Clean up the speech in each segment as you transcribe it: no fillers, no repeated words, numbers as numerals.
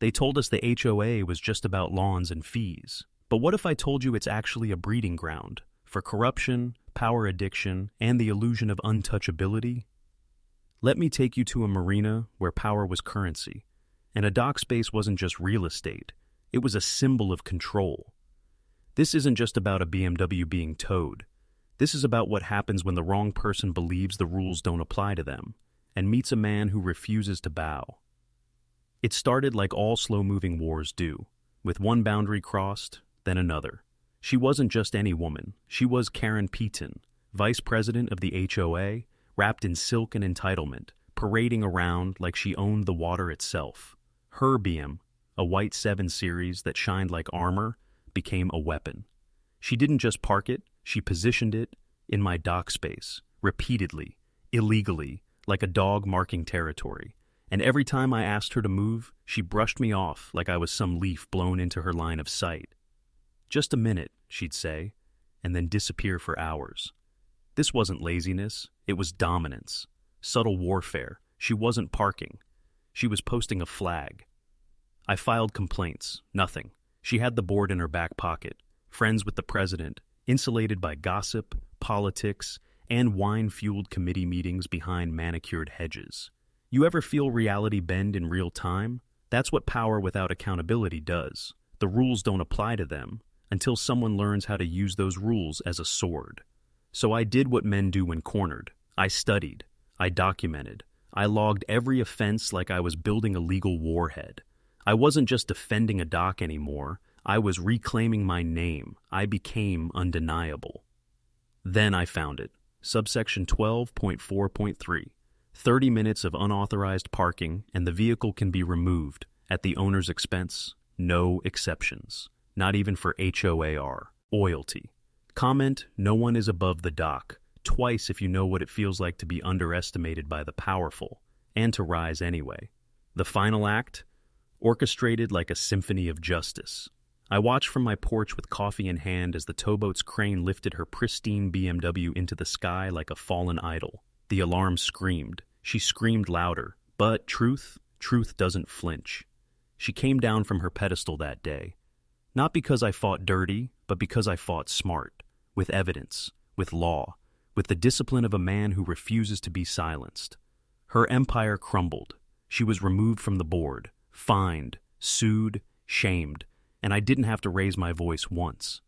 They told us the HOA was just about lawns and fees. But what if I told you it's actually a breeding ground for corruption, power addiction, and the illusion of untouchability? Let me take you to a marina where power was currency, and a dock space wasn't just real estate, it was a symbol of control. This isn't just about a BMW being towed. This is about what happens when the wrong person believes the rules don't apply to them and meets a man who refuses to bow. It started like all slow-moving wars do, with one boundary crossed, then another. She wasn't just any woman. She was Karen Peaton, vice president of the HOA, wrapped in silk and entitlement, parading around like she owned the water itself. Her BM, a white 7 Series that shined like armor, became a weapon. She didn't just park it, she positioned it in my dock space, repeatedly, illegally, like a dog marking territory. And every time I asked her to move, she brushed me off like I was some leaf blown into her line of sight. "Just a minute," she'd say, and then disappear for hours. This wasn't laziness, it was dominance. Subtle warfare. She wasn't parking. She was posting a flag. I filed complaints. Nothing. She had the board in her back pocket, friends with the president, insulated by gossip, politics, and wine-fueled committee meetings behind manicured hedges. You ever feel reality bend in real time? That's what power without accountability does. The rules don't apply to them until someone learns how to use those rules as a sword. So I did what men do when cornered. I studied. I documented. I logged every offense like I was building a legal warhead. I wasn't just defending a dock anymore. I was reclaiming my name. I became undeniable. Then I found it. Subsection 12.4.3. 30 minutes of unauthorized parking and the vehicle can be removed at the owner's expense. No exceptions. Not even for HOAR. Loyalty. Comment, no one is above the dock. Twice if you know what it feels like to be underestimated by the powerful, and to rise anyway. The final act? Orchestrated like a symphony of justice. I watched from my porch with coffee in hand as the towboat's crane lifted her pristine BMW into the sky like a fallen idol. The alarm screamed. She screamed louder. But truth doesn't flinch. She came down from her pedestal that day. Not because I fought dirty, but because I fought smart. With evidence, with law, with the discipline of a man who refuses to be silenced. Her empire crumbled. She was removed from the board, fined, sued, shamed, and I didn't have to raise my voice once.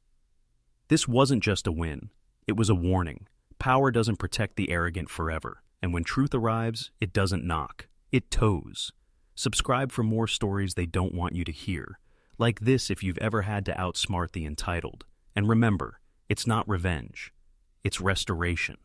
This wasn't just a win. It was a warning. Power doesn't protect the arrogant forever, and when truth arrives, it doesn't knock. It tows. Subscribe for more stories they don't want you to hear. Like this if you've ever had to outsmart the entitled. And remember, it's not revenge. It's restoration.